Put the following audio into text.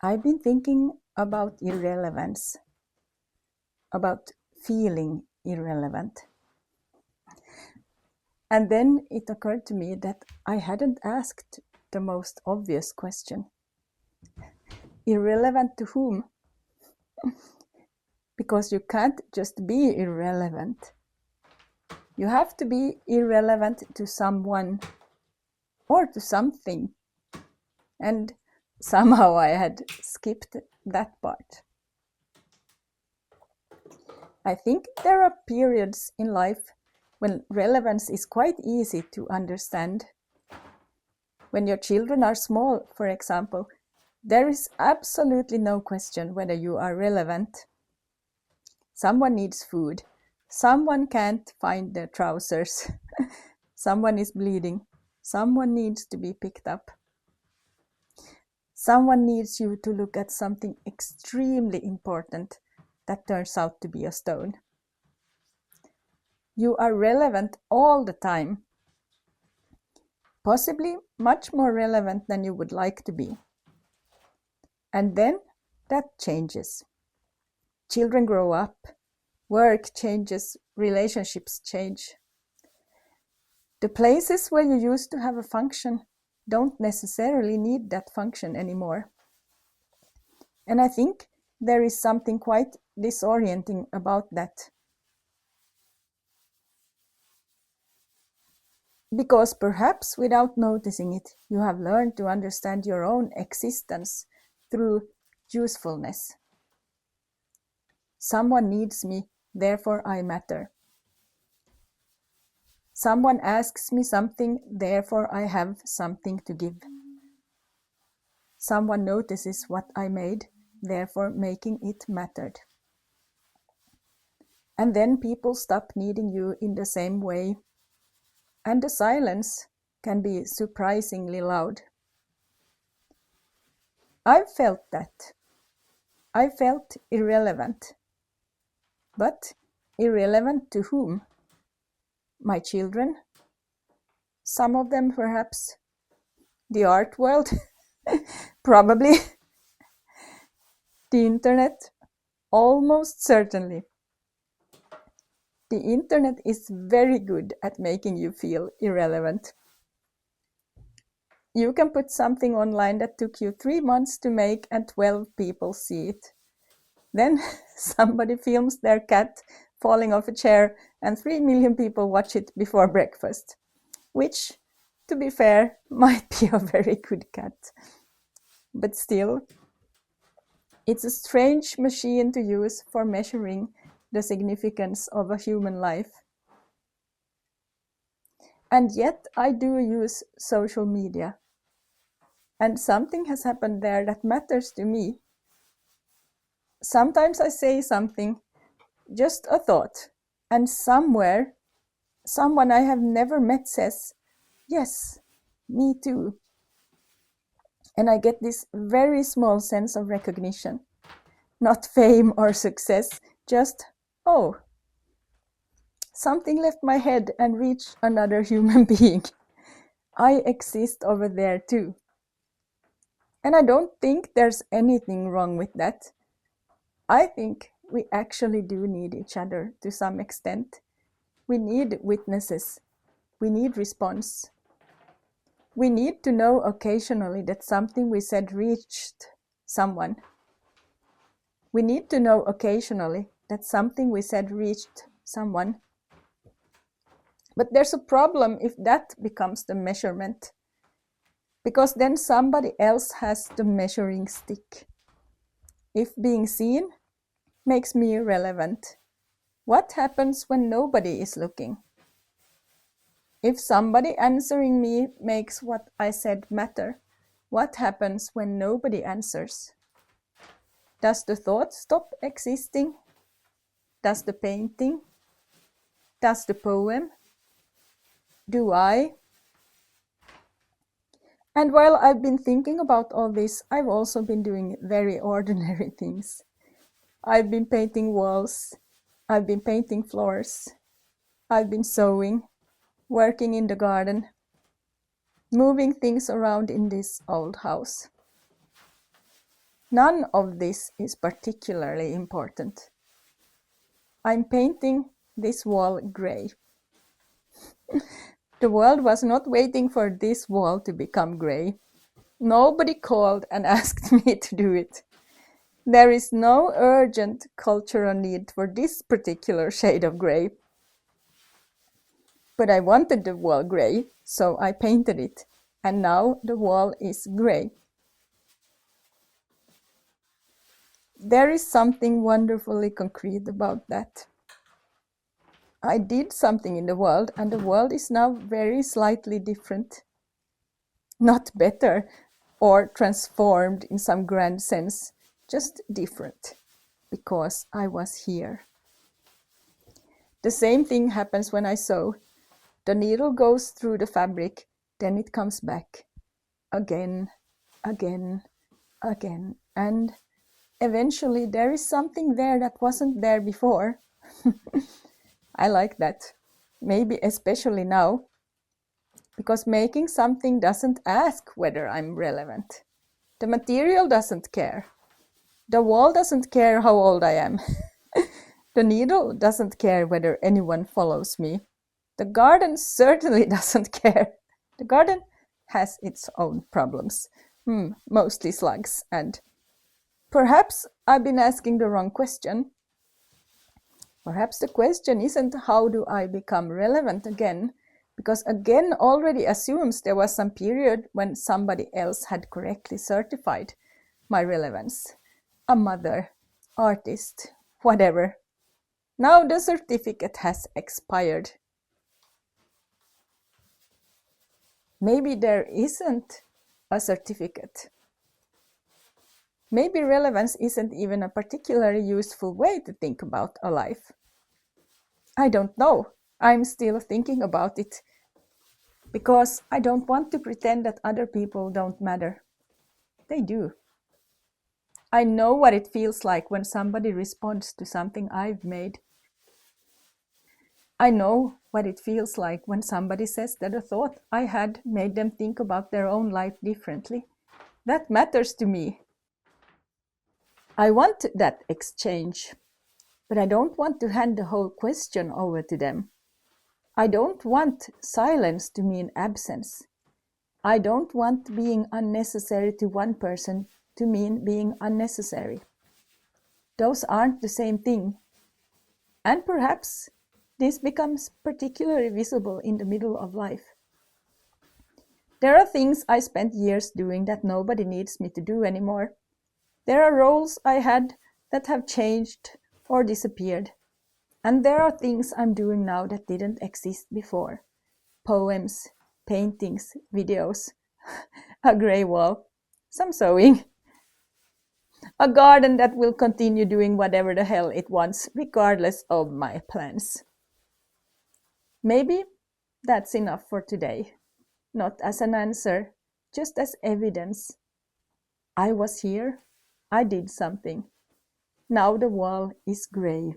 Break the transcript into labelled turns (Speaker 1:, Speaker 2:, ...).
Speaker 1: I've been thinking about irrelevance, about feeling irrelevant. And then it occurred to me that I hadn't asked the most obvious question. Irrelevant to whom? Because you can't just be irrelevant. You have to be irrelevant to someone or to something. And somehow I had skipped that part. I think there are periods in life when relevance is quite easy to understand. When your children are small, for example, there is absolutely no question whether you are relevant. Someone needs food. Someone can't find their trousers. Someone is bleeding. Someone needs to be picked up. Someone needs you to look at something extremely important that turns out to be a stone. You are relevant all the time. Possibly much more relevant than you would like to be. And then that changes. Children grow up, work changes, relationships change. The places where you used to have a function don't necessarily need that function anymore. And I think there is something quite disorienting about that. Because perhaps without noticing it, you have learned to understand your own existence through usefulness. Someone needs me, therefore I matter. Someone asks me something, therefore I have something to give. Someone notices what I made, therefore making it mattered. And then people stop needing you in the same way. And the silence can be surprisingly loud. I've felt that. I felt irrelevant. But irrelevant to whom? My children? Some of them perhaps. The art world? Probably. The internet? Almost certainly. The internet is very good at making you feel irrelevant. You can put something online that took you 3 months to make and 12 people see it. Then somebody films their cat falling off a chair and 3 million people watch it before breakfast, which, to be fair, might be a very good cat. But still, it's a strange machine to use for measuring the significance of a human life. And yet I do use social media. And something has happened there that matters to me. Sometimes I say something, just a thought, and somewhere, someone I have never met says, yes, me too. And I get this very small sense of recognition. Not fame or success, just, oh, something left my head and reached another human being. I exist over there too. And I don't think there's anything wrong with that. I think we actually do need each other to some extent. We need witnesses. We need response. We need to know occasionally that something we said reached someone. We need to know occasionally that something we said reached someone. But there's a problem if that becomes the measurement, because then somebody else has the measuring stick. If being seen makes me irrelevant, what happens when nobody is looking? If somebody answering me makes what I said matter, what happens when nobody answers? Does the thought stop existing? Does the painting? Does the poem? Do I? And while I've been thinking about all this, I've also been doing very ordinary things. I've been painting walls. I've been painting floors. I've been sewing, working in the garden, moving things around in this old house. None of this is particularly important. I'm painting this wall gray. The world was not waiting for this wall to become gray. Nobody called and asked me to do it. There is no urgent cultural need for this particular shade of gray. But I wanted the wall gray, so I painted it, and now the wall is gray. There is something wonderfully concrete about that. I did something in the world, and the world is now very slightly different. Not better or transformed in some grand sense, just different, because I was here. The same thing happens when I sew. The needle goes through the fabric, then it comes back. Again, again, again. And eventually there is something there that wasn't there before. I like that. Maybe especially now. Because making something doesn't ask whether I'm relevant. The material doesn't care. The wall doesn't care how old I am. The needle doesn't care whether anyone follows me. The garden certainly doesn't care. The garden has its own problems, mostly slugs, and perhaps I've been asking the wrong question. Perhaps the question isn't how do I become relevant again, because again already assumes there was some period when somebody else had correctly certified my relevance. A mother, artist, whatever. Now the certificate has expired. Maybe there isn't a certificate. Maybe relevance isn't even a particularly useful way to think about a life. I don't know. I'm still thinking about it because I don't want to pretend that other people don't matter. They do. I know what it feels like when somebody responds to something I've made. I know what it feels like when somebody says that a thought I had made them think about their own life differently. That matters to me. I want that exchange, but I don't want to hand the whole question over to them. I don't want silence to mean absence. I don't want being unnecessary to one person to mean being unnecessary. Those aren't the same thing. And perhaps this becomes particularly visible in the middle of life. There are things I spent years doing that nobody needs me to do anymore. There are roles I had that have changed or disappeared. And there are things I'm doing now that didn't exist before. Poems, paintings, videos, a grey wall, some sewing. A garden that will continue doing whatever the hell it wants, regardless of my plans. Maybe that's enough for today. Not as an answer, just as evidence. I was here. I did something. Now the wall is grey.